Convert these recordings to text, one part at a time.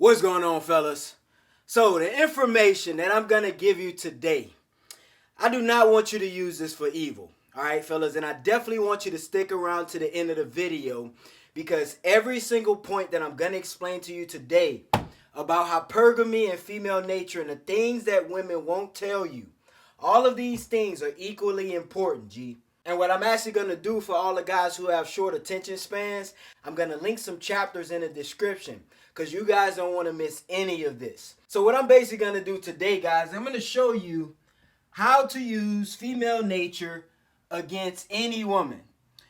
What's going on, fellas? So the information that I'm gonna give you today, I do not want you to use this for evil. All right, fellas, and I definitely want you to stick around to the end of the video because every single point that I'm gonna explain to you today about hypergamy and female nature and the things that women won't tell you, all of these things are equally important, G. And what I'm actually going to do for all the guys who have short attention spans, I'm going to link some chapters in the description because you guys don't want to miss any of this. So what I'm basically going to do today, guys, I'm going to show you how to use female nature against any woman.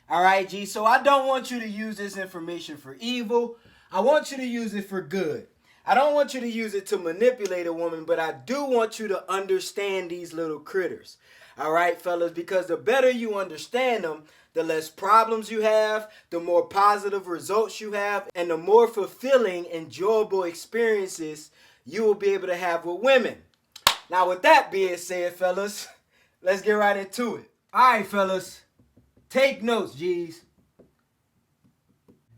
All right, G? So I don't want you to use this information for evil. I want you to use it for good. I don't want you to use it to manipulate a woman, but I do want you to understand these little critters. All right, fellas, because the better you understand them, the less problems you have, the more positive results you have, and the more fulfilling, enjoyable experiences you will be able to have with women. Now, with that being said, fellas, let's get right into it. All right, fellas, take notes, G's.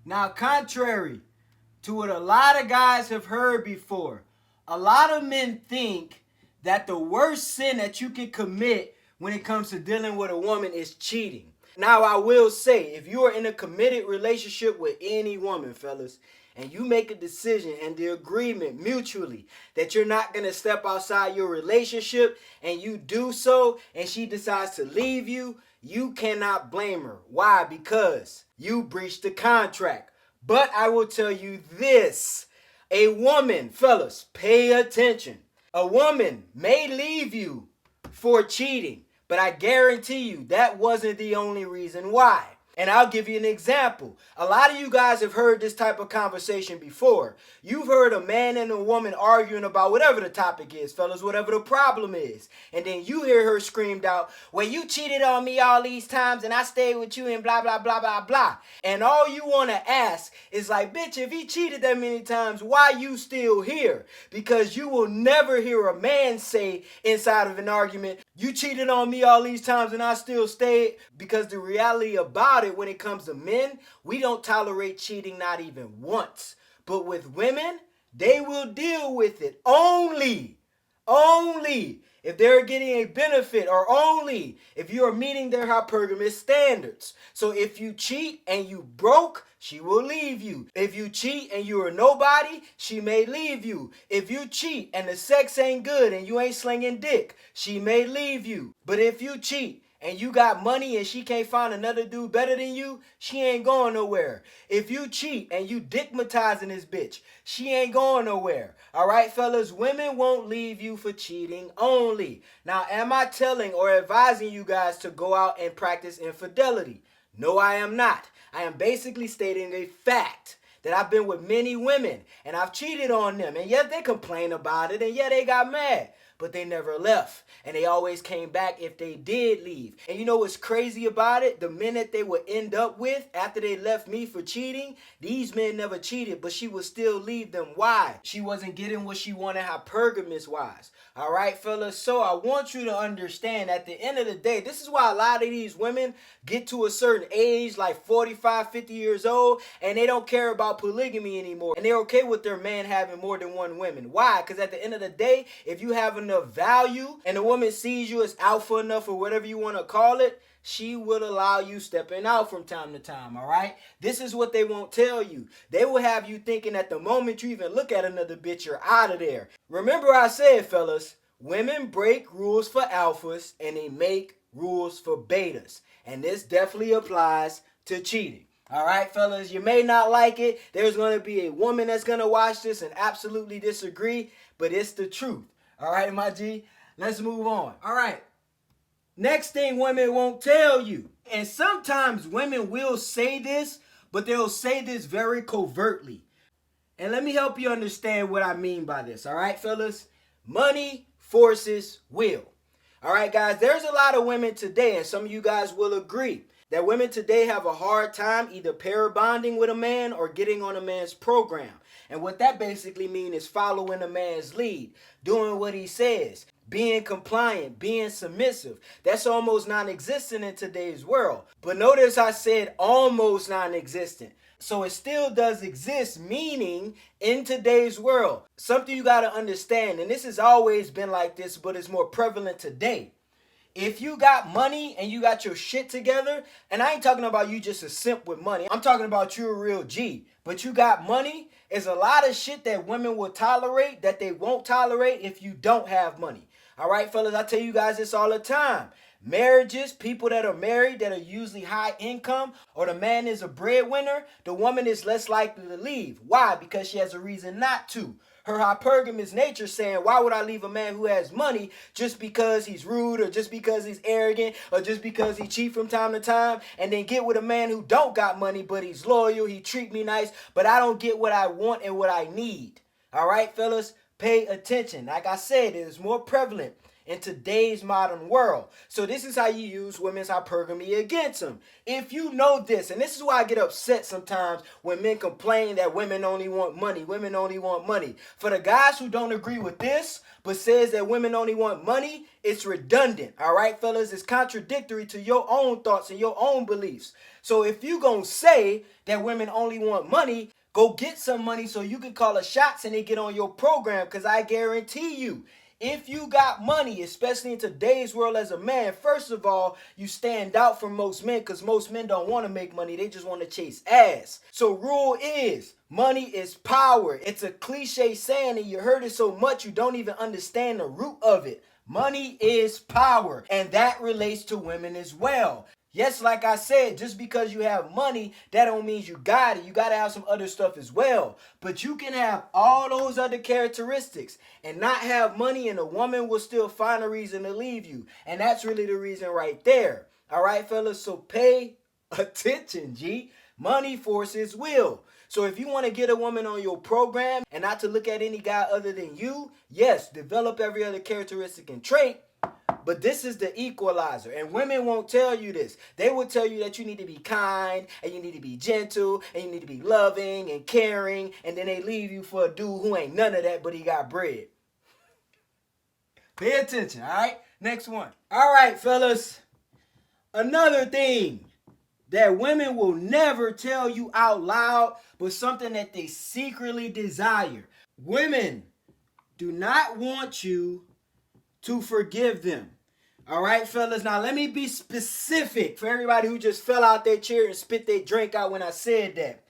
Now, contrary to what a lot of guys have heard before, a lot of men think that the worst sin that you can commit when it comes to dealing with a woman is cheating. Now, I will say, if you are in a committed relationship with any woman, fellas, and you make a decision and the agreement mutually that you're not going to step outside your relationship and you do so and she decides to leave you, you cannot blame her. Why? Because you breached the contract. But I will tell you this, a woman, fellas, pay attention. A woman may leave you for cheating, but I guarantee you that wasn't the only reason why. And I'll give you an example. A lot of you guys have heard this type of conversation before. You've heard a man and a woman arguing about whatever the topic is, fellas, whatever the problem is. And then you hear her screamed out, well, you cheated on me all these times and I stayed with you and blah, blah, blah, blah, blah. And all you want to ask is like, bitch, if he cheated that many times, why you still here? Because you will never hear a man say inside of an argument, you cheated on me all these times and I still stayed. Because the reality about it, when it comes to men, we don't tolerate cheating not even once. But with women, they will deal with it only if they're getting a benefit or only if you are meeting their hypergamous standards. So if you cheat and you broke, she will leave you. If you cheat and you are nobody, she may leave you. If you cheat and the sex ain't good and you ain't slinging dick, she may leave you. But if you cheat and you got money and she can't find another dude better than you, she ain't going nowhere. If you cheat and you dickmatizing this bitch, she ain't going nowhere. All right, fellas, women won't leave you for cheating only. Now, am I telling or advising you guys to go out and practice infidelity? No, I am not. I am basically stating a fact that I've been with many women and I've cheated on them. And yet they complain about it and yet they got mad. But they never left. And they always came back if they did leave. And you know what's crazy about it? The men that they would end up with after they left me for cheating, these men never cheated, but she would still leave them. Why? She wasn't getting what she wanted hypergamous-wise. All right, fellas? So I want you to understand at the end of the day, this is why a lot of these women get to a certain age, like 45, 50 years old, and they don't care about polygamy anymore. And they're okay with their man having more than one woman. Why? Because at the end of the day, if you have enough value and the woman sees you as alpha enough or whatever you want to call it, she will allow you stepping out from time to time, all right? This is what they won't tell you. They will have you thinking that the moment you even look at another bitch, you're out of there. Remember I said, fellas, women break rules for alphas and they make rules for betas. And this definitely applies to cheating. All right, fellas, you may not like it. There's going to be a woman that's going to watch this and absolutely disagree, but it's the truth. All right, my G, let's move on. All right, next thing women won't tell you. And sometimes women will say this, but they'll say this very covertly. And let me help you understand what I mean by this. All right, fellas, money forces will. All right, guys, there's a lot of women today, and some of you guys will agree, that women today have a hard time either pair bonding with a man or getting on a man's program. And what that basically means is following a man's lead, doing what he says, being compliant, being submissive. That's almost non-existent in today's world. But notice I said almost non-existent. So it still does exist, meaning in today's world, something you got to understand, and this has always been like this, but it's more prevalent today. If you got money and you got your shit together, and I ain't talking about you just a simp with money, I'm talking about you a real G, but you got money, is a lot of shit that women will tolerate that they won't tolerate if you don't have money. All right, fellas, I tell you guys this all the time. Marriages, people that are married that are usually high income, or the man is a breadwinner, the woman is less likely to leave. Why? Because she has a reason not to. Her hypergamous nature saying, why would I leave a man who has money just because he's rude, or just because he's arrogant, or just because he cheat from time to time, and then get with a man who don't got money but he's loyal, he treat me nice, but I don't get what I want and what I need. All right, fellas, pay attention. Like I said, it is more prevalent in today's modern world. So this is how you use women's hypergamy against them. If you know this, and this is why I get upset sometimes when men complain that women only want money, women only want money. For the guys who don't agree with this, but says that women only want money, it's redundant, all right, fellas? It's contradictory to your own thoughts and your own beliefs. So if you gonna say that women only want money, go get some money so you can call the shots and they get on your program, because I guarantee you, if you got money, especially in today's world as a man, first of all, you stand out from most men, because most men don't want to make money. They just want to chase ass. So rule is, money is power. It's a cliche saying, and you heard it so much you don't even understand the root of it. Money is power, and that relates to women as well. Yes, like I said, just because you have money, that don't mean you got it. You got to have some other stuff as well. But you can have all those other characteristics and not have money, and a woman will still find a reason to leave you. And that's really the reason right there. All right, fellas, so pay attention, G. Money forces will. So if you want to get a woman on your program and not to look at any guy other than you, yes, develop every other characteristic and trait. But this is the equalizer, and women won't tell you this. They will tell you that you need to be kind, and you need to be gentle, and you need to be loving and caring, and then they leave you for a dude who ain't none of that, but he got bread. Pay attention, all right? Next one. All right, fellas. Another thing that women will never tell you out loud, but something that they secretly desire. Women do not want you to forgive them. All right, fellas. Now, let me be specific for everybody who just fell out their chair and spit their drink out when I said that.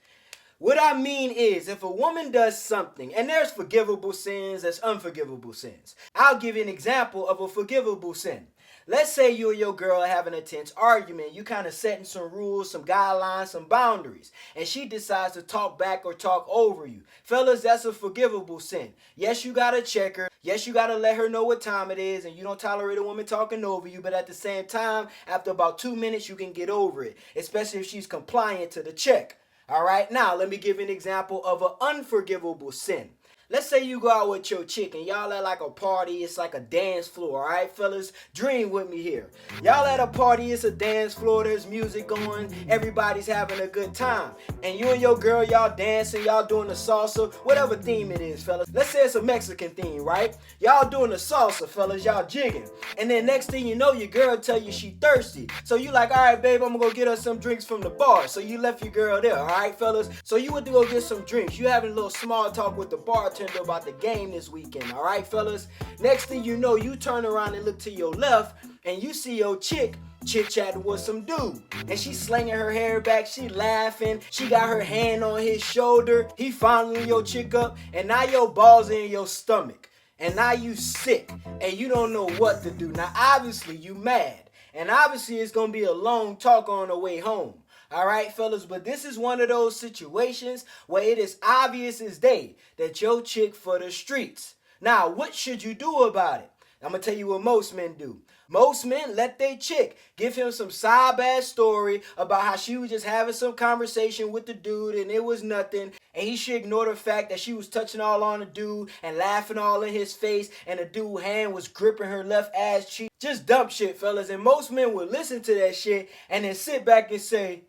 What I mean is, if a woman does something, and there's forgivable sins, there's unforgivable sins. I'll give you an example of a forgivable sin. Let's say you and your girl are having a tense argument. You kind of setting some rules, some guidelines, some boundaries. And she decides to talk back or talk over you. Fellas, that's a forgivable sin. Yes, you got to check her. Yes, you got to let her know what time it is. And you don't tolerate a woman talking over you. But at the same time, after about 2 minutes, you can get over it. Especially if she's compliant to the check. All right, now let me give you an example of an unforgivable sin. Let's say you go out with your chick and y'all at like a party. It's like a dance floor, all right, fellas? Dream with me here. Y'all at a party, it's a dance floor, there's music going, everybody's having a good time. And you and your girl, y'all dancing, y'all doing the salsa, whatever theme it is, fellas. Let's say it's a Mexican theme, right? Y'all doing the salsa, fellas, y'all jigging. And then next thing you know, your girl tell you she thirsty. So you like, all right, babe, I'm gonna go get her some drinks from the bar. So you left your girl there, all right, fellas? So you went to go get some drinks. You having a little small talk with the bartender about the game this weekend, all right, fellas? Next thing you know, you turn around and look to your left, and you see your chick chit-chatting with some dude. And she slinging her hair back, she laughing, she got her hand on his shoulder, he fondling your chick up, and now your balls in your stomach. And now you sick, and you don't know what to do. Now, obviously, you mad. And obviously, it's going to be a long talk on the way home. All right, fellas, but this is one of those situations where it is obvious as day that your chick for the streets. Now, what should you do about it? I'm going to tell you what most men do. Most men let their chick give him some side-ass story about how she was just having some conversation with the dude and it was nothing. And he should ignore the fact that she was touching all on the dude and laughing all in his face and the dude's hand was gripping her left ass cheek. Just dumb shit, fellas. And most men would listen to that shit and then sit back and say,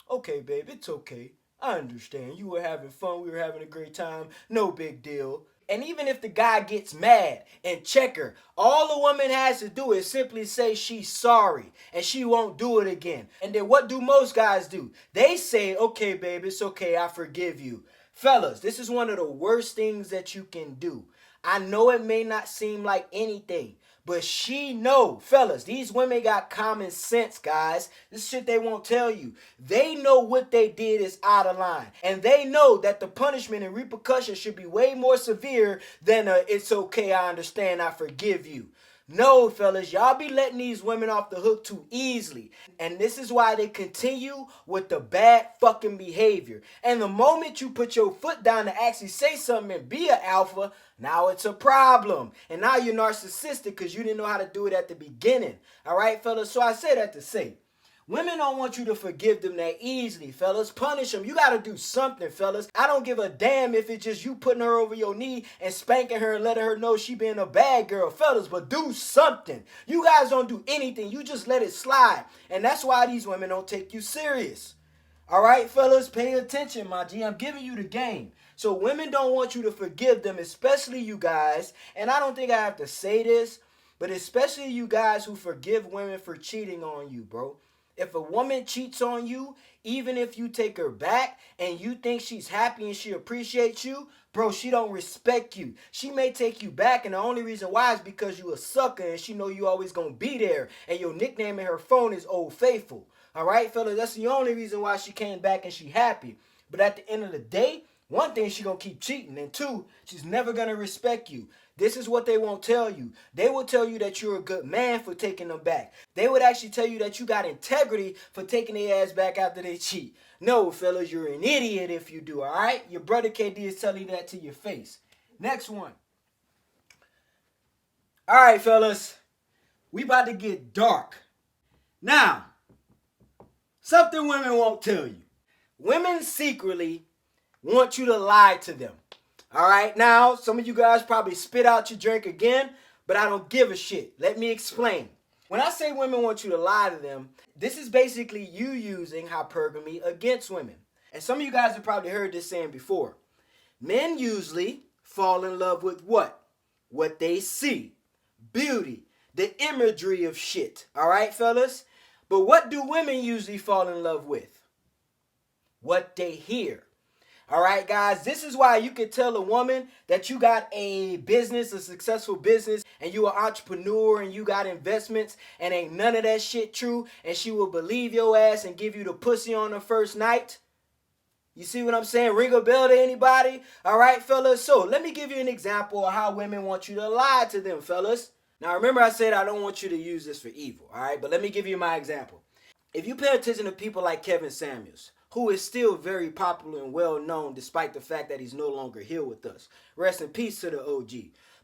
okay, babe, it's okay. I understand. You were having fun. We were having a great time. No big deal. And even if the guy gets mad and check her, all the woman has to do is simply say she's sorry and she won't do it again. And then what do most guys do? They say, okay, babe, it's okay. I forgive you. Fellas, this is one of the worst things that you can do. I know it may not seem like anything, but she know, fellas, these women got common sense, guys. This shit they won't tell you. They know what they did is out of line. And they know that the punishment and repercussions should be way more severe than it's okay, I understand, I forgive you. No, fellas, y'all be letting these women off the hook too easily. And this is why they continue with the bad fucking behavior. And the moment you put your foot down to actually say something and be an alpha, now it's a problem. And now you're narcissistic because you didn't know how to do it at the beginning. All right, fellas? So I say that to say, women don't want you to forgive them that easily, fellas. Punish them. You got to do something, fellas. I don't give a damn if it's just you putting her over your knee and spanking her and letting her know she being a bad girl, fellas, but do something. You guys don't do anything. You just let it slide. And that's why these women don't take you serious. All right, fellas, pay attention, my G. I'm giving you the game. So women don't want you to forgive them, especially you guys. And I don't think I have to say this, but especially you guys who forgive women for cheating on you, bro. If a woman cheats on you, even if you take her back and you think she's happy and she appreciates you, bro, she don't respect you. She may take you back, and the only reason why is because you a sucker and she know you always gonna be there, and your nickname in her phone is Old Faithful. All right, fellas, that's the only reason why she came back and she happy. But at the end of the day, one thing, she gonna keep cheating, and two, she's never gonna respect you. This is what they won't tell you. They will tell you that you're a good man for taking them back. They would actually tell you that you got integrity for taking their ass back after they cheat. No, fellas, you're an idiot if you do, all right? Your brother KD is telling you that to your face. Next one. All right, fellas, we about to get dark. Now, something women won't tell you. Women secretly want you to lie to them. All right, now, some of you guys probably spit out your drink again, but I don't give a shit. Let me explain. When I say women want you to lie to them, this is basically you using hypergamy against women. And some of you guys have probably heard this saying before. Men usually fall in love with what? What they see. Beauty. The imagery of shit. All right, fellas? But what do women usually fall in love with? What they hear. All right, guys, this is why you can tell a woman that you got a business, a successful business, and you an entrepreneur and you got investments, and ain't none of that shit true, and she will believe your ass and give you the pussy on the first night. You see what I'm saying? Ring a bell to anybody? All right, fellas? So let me give you an example of how women want you to lie to them, fellas. Now, remember I said I don't want you to use this for evil, all right? But let me give you my example. If you pay attention to people like Kevin Samuels, who is still very popular and well known despite the fact that he's no longer here with us. Rest in peace to the OG.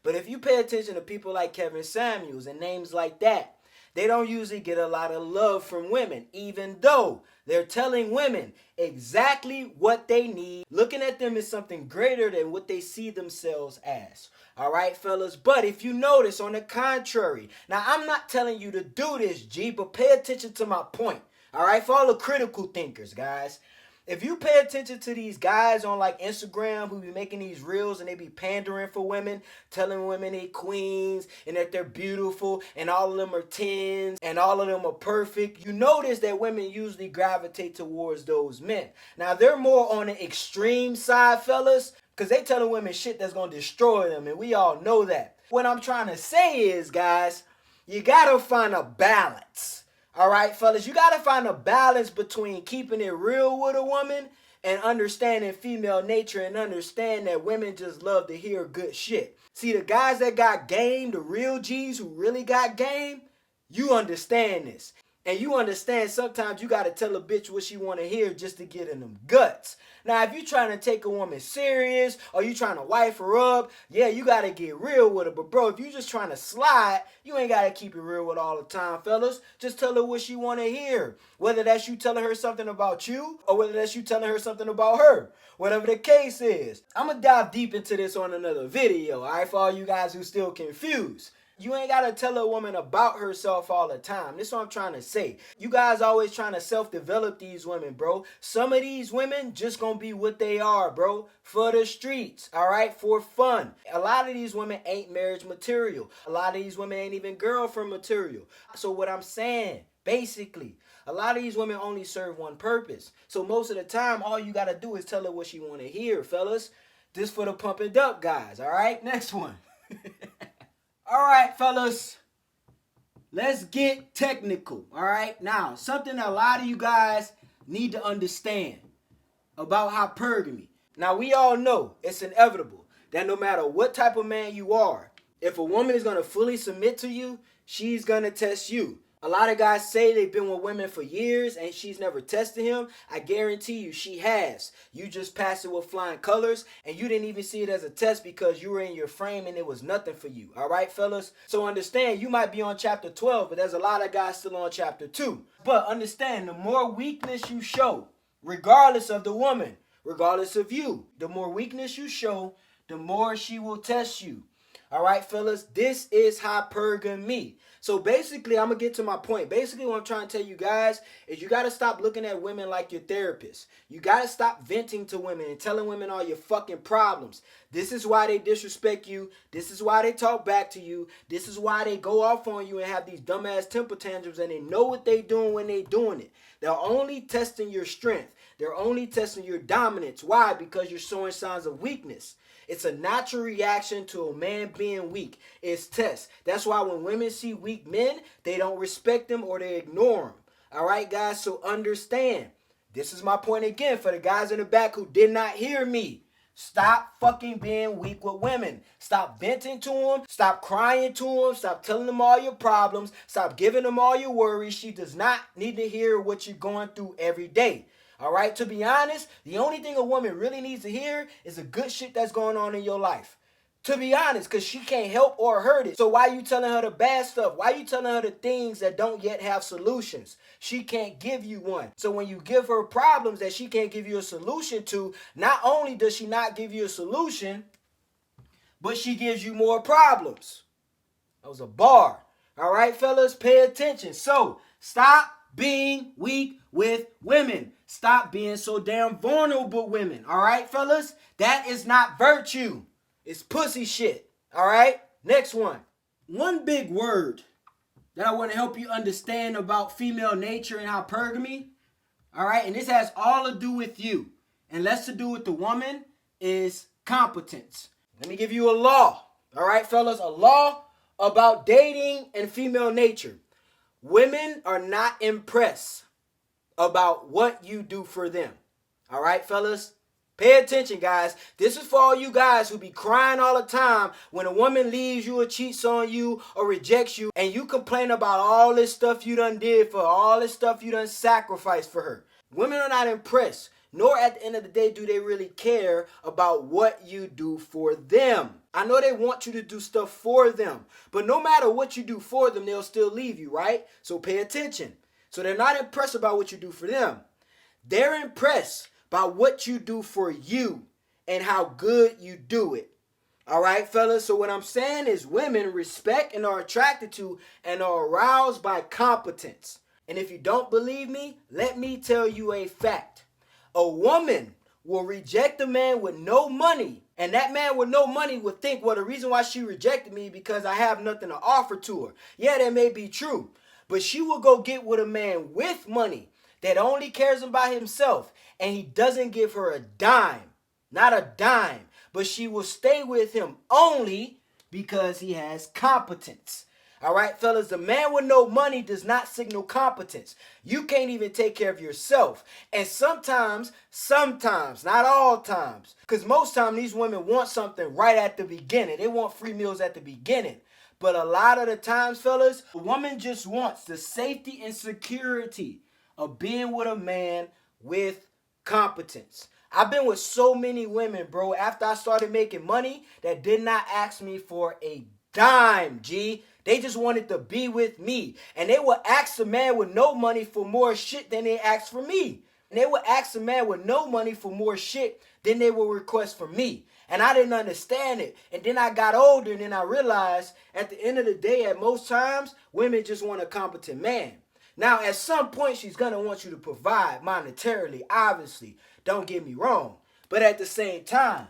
But if you pay attention to people like Kevin Samuels and names like that, they don't usually get a lot of love from women, even though they're telling women exactly what they need. Looking at them is something greater than what they see themselves as. All right, fellas? But if you notice, on the contrary, now I'm not telling you to do this, G, but pay attention to my point. All right, for all the critical thinkers, guys. If you pay attention to these guys on like Instagram who be making these reels and they be pandering for women, telling women they queens and that they're beautiful and all of them are 10s and all of them are perfect, you notice that women usually gravitate towards those men. Now, they're more on the extreme side, fellas, because they telling women shit that's going to destroy them, and we all know that. What I'm trying to say is, guys, you got to find a balance. All right, fellas, you got to find a balance between keeping it real with a woman and understanding female nature and understand that women just love to hear good shit. See, the guys that got game, the real G's who really got game, you understand this. And you understand sometimes you got to tell a bitch what she want to hear just to get in them guts. Now, if you trying to take a woman serious or you trying to wife her up, yeah, you got to get real with her. But, bro, if you just trying to slide, you ain't got to keep it real with her all the time, fellas. Just tell her what she want to hear. Whether that's you telling her something about you or whether that's you telling her something about her. Whatever the case is. I'm going to dive deep into this on another video, all right, for all you guys who still confused. You ain't gotta tell a woman about herself all the time. This is what I'm trying to say. You guys always trying to self-develop these women, bro. Some of these women just gonna be what they are, bro. For the streets, all right? For fun. A lot of these women ain't marriage material. A lot of these women ain't even girlfriend material. So what I'm saying, basically, a lot of these women only serve one purpose. So most of the time, all you gotta do is tell her what she wanna hear, fellas. This for the pump it up guys, all right? Next one. All right, fellas, let's get technical, all right? Now, something a lot of you guys need to understand about hypergamy. Now, we all know it's inevitable that no matter what type of man you are, if a woman is going to fully submit to you, she's going to test you. A lot of guys say they've been with women for years and she's never tested him. I guarantee you she has. You just passed it with flying colors and you didn't even see it as a test because you were in your frame and it was nothing for you. All right, fellas? So understand, you might be on chapter 12, but there's a lot of guys still on chapter 2. But understand, the more weakness you show, regardless of the woman, regardless of you, the more weakness you show, the more she will test you. All right, fellas, this is hypergamy. So basically, I'm going to get to my point. Basically, what I'm trying to tell you guys is you got to stop looking at women like your therapist. You got to stop venting to women and telling women all your fucking problems. This is why they disrespect you. This is why they talk back to you. This is why they go off on you and have these dumbass temper tantrums and they know what they doing when they doing it. They're only testing your strength. They're only testing your dominance. Why? Because you're showing signs of weakness. It's a natural reaction to a man being weak. It's test. That's why when women see weak men, they don't respect them or they ignore them. All right, guys? So understand. This is my point again for the guys in the back who did not hear me. Stop fucking being weak with women. Stop venting to them. Stop crying to them. Stop telling them all your problems. Stop giving them all your worries. She does not need to hear what you're going through every day. All right, to be honest, the only thing a woman really needs to hear is the good shit that's going on in your life. To be honest, because she can't help or hurt it. So why are you telling her the bad stuff? Why are you telling her the things that don't yet have solutions? She can't give you one. So when you give her problems that she can't give you a solution to, not only does she not give you a solution, but she gives you more problems. That was a bar. All right, fellas, pay attention. So stop being weak with women. Stop being so damn vulnerable with women. All right, fellas? That is not virtue. It's pussy shit. All right? Next one. One big word that I want to help you understand about female nature and hypergamy. All right? And this has all to do with you and less to do with the woman is competence. Let me give you a law. All right, fellas? A law about dating and female nature. Women are not impressed about what you do for them. All right, fellas? Pay attention, guys. This is for all you guys who be crying all the time when a woman leaves you or cheats on you or rejects you and you complain about all this stuff you done did for her, all this stuff you done sacrificed for her. Women are not impressed, nor at the end of the day do they really care about what you do for them. I know they want you to do stuff for them, but no matter what you do for them, they'll still leave you, right? So pay attention. So they're not impressed about what you do for them. They're impressed by what you do for you and how good you do it. All right, fellas? So what I'm saying is women respect and are attracted to and are aroused by competence. And if you don't believe me, let me tell you a fact. A woman will reject a man with no money. And that man with no money would think, well, the reason why she rejected me is because I have nothing to offer to her. Yeah, that may be true. But she will go get with a man with money that only cares about himself. And he doesn't give her a dime. Not a dime. But she will stay with him only because he has competence. All right, fellas, the man with no money does not signal competence. You can't even take care of yourself. And sometimes, not all times, because most times these women want something right at the beginning. They want free meals at the beginning. But a lot of the times, fellas, a woman just wants the safety and security of being with a man with competence. I've been with so many women, bro, after I started making money that did not ask me for a dime, G. They just wanted to be with me. And they would ask a man with no money for more shit than they asked for me. And they would ask a man with no money for more shit than they will request from me. And I didn't understand it. And then I got older and then I realized at the end of the day, at most times, women just want a competent man. Now, at some point, she's going to want you to provide monetarily, obviously. Don't get me wrong. But at the same time,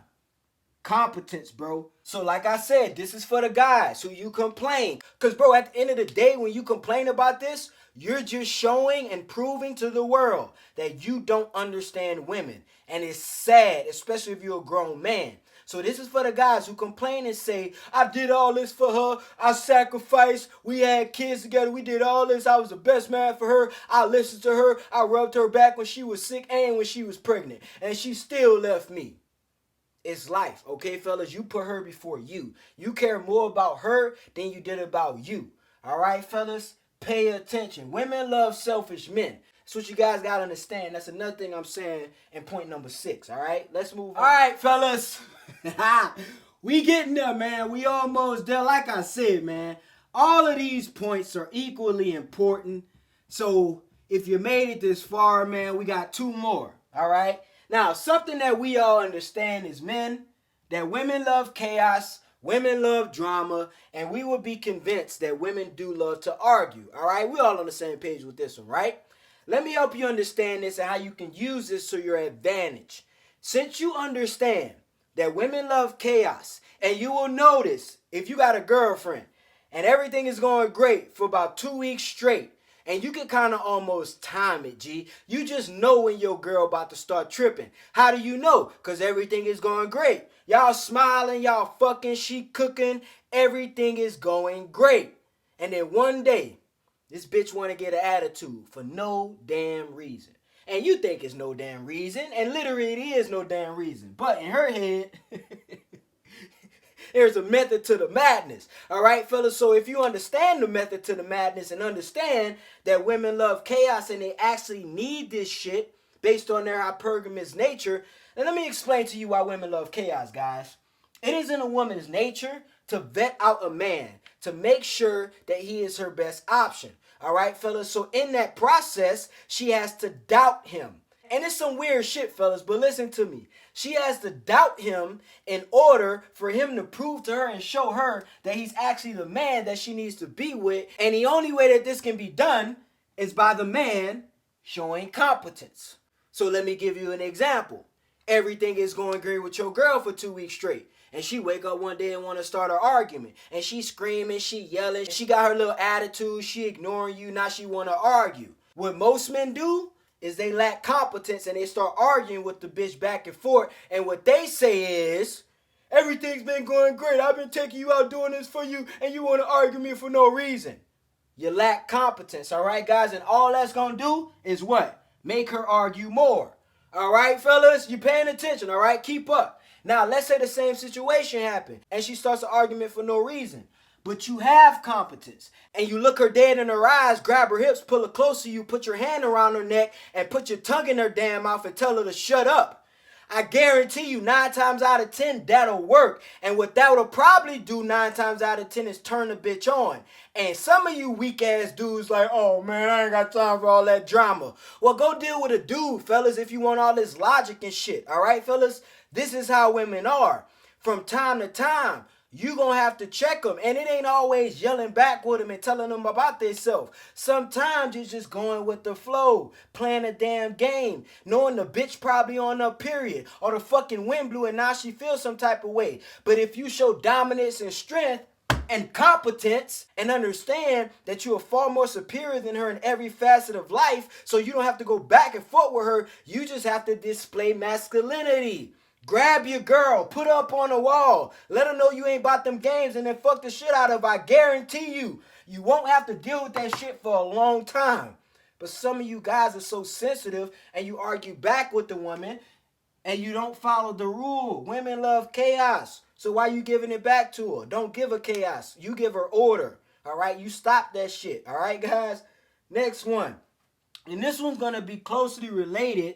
competence, bro. So like I said, this is for the guys who you complain. Because, bro, at the end of the day, when you complain about this, you're just showing and proving to the world that you don't understand women. And it's sad, especially if you're a grown man. So this is for the guys who complain and say, I did all this for her. I sacrificed. We had kids together. We did all this. I was the best man for her. I listened to her. I rubbed her back when she was sick and when she was pregnant. And she still left me. It's life, okay, fellas? You put her before you. You care more about her than you did about you. All right, fellas? Pay attention. Women love selfish men. That's what you guys got to understand. That's another thing I'm saying in point number 6, all right? Let's move on. All right, fellas. We getting there, man. We almost there. Like I said, man, all of these points are equally important. So if you made it this far, man, we got 2 more, all right? Now, something that we all understand is men, that women love chaos, women love drama, and we will be convinced that women do love to argue, all right? We're all on the same page with this one, right? Let me help you understand this and how you can use this to your advantage. Since you understand that women love chaos, and you will notice if you got a girlfriend and everything is going great for about 2 weeks straight, and you can kind of almost time it, G. You just know when your girl about to start tripping. How do you know? Because everything is going great. Y'all smiling, y'all fucking, she cooking. Everything is going great. And then one day, this bitch want to get an attitude for no damn reason. And you think it's no damn reason. And literally it is no damn reason. But in her head... There's a method to the madness. All right, fellas? So if you understand the method to the madness and understand that women love chaos and they actually need this shit based on their hypergamous nature, then let me explain to you why women love chaos, guys. It is in a woman's nature to vet out a man, to make sure that he is her best option. All right, fellas? So in that process, she has to doubt him. And it's some weird shit, fellas, but listen to me. She has to doubt him in order for him to prove to her and show her that he's actually the man that she needs to be with. And the only way that this can be done is by the man showing competence. So let me give you an example. Everything is going great with your girl for 2 weeks straight. And she wake up one day and want to start an argument. And she screaming, she yelling, she got her little attitude, she ignoring you, now she want to argue. What most men do is they lack competence and they start arguing with the bitch back and forth. And what they say is, everything's been going great. I've been taking you out doing this for you and you want to argue me for no reason. You lack competence, all right, guys? And all that's going to do is what? Make her argue more. All right, fellas? You paying attention, all right? Keep up. Now, let's say the same situation happened and she starts an argument for no reason. But you have competence. And you look her dead in her eyes, grab her hips, pull her close to you, put your hand around her neck, and put your tongue in her damn mouth and tell her to shut up. I guarantee you 9 times out of 10, that'll work. And what that will probably do 9 times out of 10 is turn the bitch on. And some of you weak ass dudes like, oh man, I ain't got time for all that drama. Well, go deal with a dude, fellas, if you want all this logic and shit. All right, fellas? This is how women are. From time to time, you gonna have to check them. And it ain't always yelling back with them and telling them about themselves. Sometimes it's just going with the flow, playing a damn game, knowing the bitch probably on her period, or the fucking wind blew and now she feels some type of way. But if you show dominance and strength and competence and understand that you are far more superior than her in every facet of life, so you don't have to go back and forth with her, you just have to display masculinity. Grab your girl, put her up on the wall, let her know you ain't about them games, and then fuck the shit out of her. I guarantee you, you won't have to deal with that shit for a long time. But some of you guys are so sensitive and you argue back with the woman and you don't follow the rule. Women love chaos. So why you giving it back to her? Don't give her chaos. You give her order. All right? You stop that shit. All right, guys? Next one. And this one's going to be closely related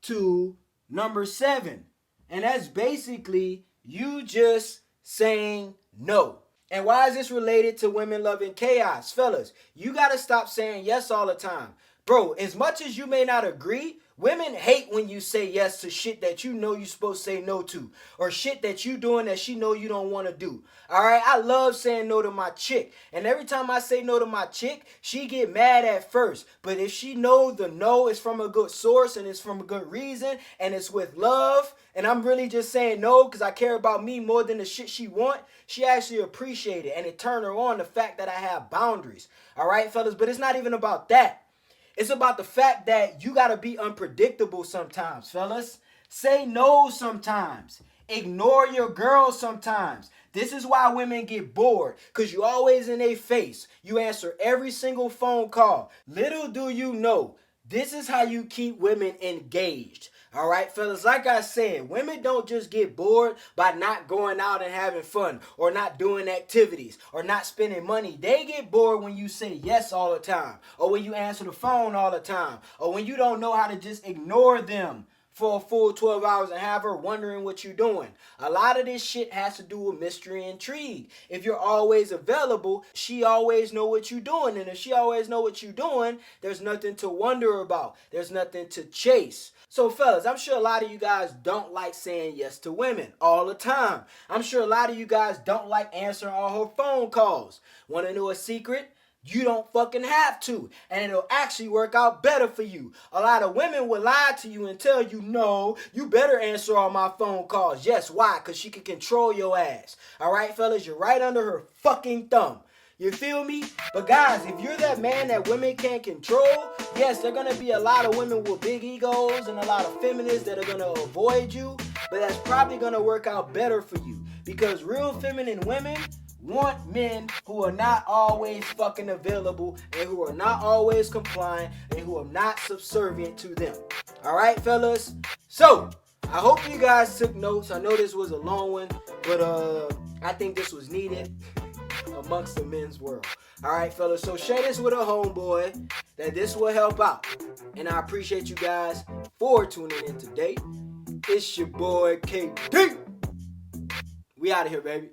to number 7. And that's basically you just saying no. And why is this related to women loving chaos? Fellas, you got to stop saying yes all the time. Bro, as much as you may not agree Women hate when you say yes to shit that you know you're supposed to say no to, or shit that you doing that she know you don't want to do. All right, I love saying no to my chick, and every time I say no to my chick, she get mad at first. But if she know the no is from a good source and it's from a good reason and it's with love, and I'm really just saying no because I care about me more than the shit she want, she actually appreciate it, and it turn her on the fact that I have boundaries. All right, fellas, but it's not even about that. It's about the fact that you got to be unpredictable sometimes, fellas. Say no sometimes. Ignore your girl sometimes. This is why women get bored, because you always in their face. You answer every single phone call. Little do you know, this is how you keep women engaged. All right, fellas, like I said, women don't just get bored by not going out and having fun or not doing activities or not spending money. They get bored when you say yes all the time, or when you answer the phone all the time, or when you don't know how to just ignore them for a full 12 hours and have her wondering what you're doing. A lot of this shit has to do with mystery and intrigue. If you're always available, she always know what you're doing. And if she always know what you're doing, there's nothing to wonder about. There's nothing to chase. So fellas, I'm sure a lot of you guys don't like saying yes to women all the time. I'm sure a lot of you guys don't like answering all her phone calls. Want to know a secret? You don't fucking have to, and it'll actually work out better for you. A lot of women will lie to you and tell you, no, you better answer all my phone calls. Yes, why? Because she can control your ass. All right, fellas, you're right under her fucking thumb. You feel me? But guys, if you're that man that women can't control, yes, there are going to be a lot of women with big egos and a lot of feminists that are going to avoid you, but that's probably going to work out better for you, because real feminine women want men who are not always fucking available and who are not always compliant and who are not subservient to them. All right, fellas? So, I hope you guys took notes. I know this was a long one, but I think this was needed amongst the men's world. All right, fellas? So, share this with a homeboy that this will help out. And I appreciate you guys for tuning in today. It's your boy, KD. We out of here, baby.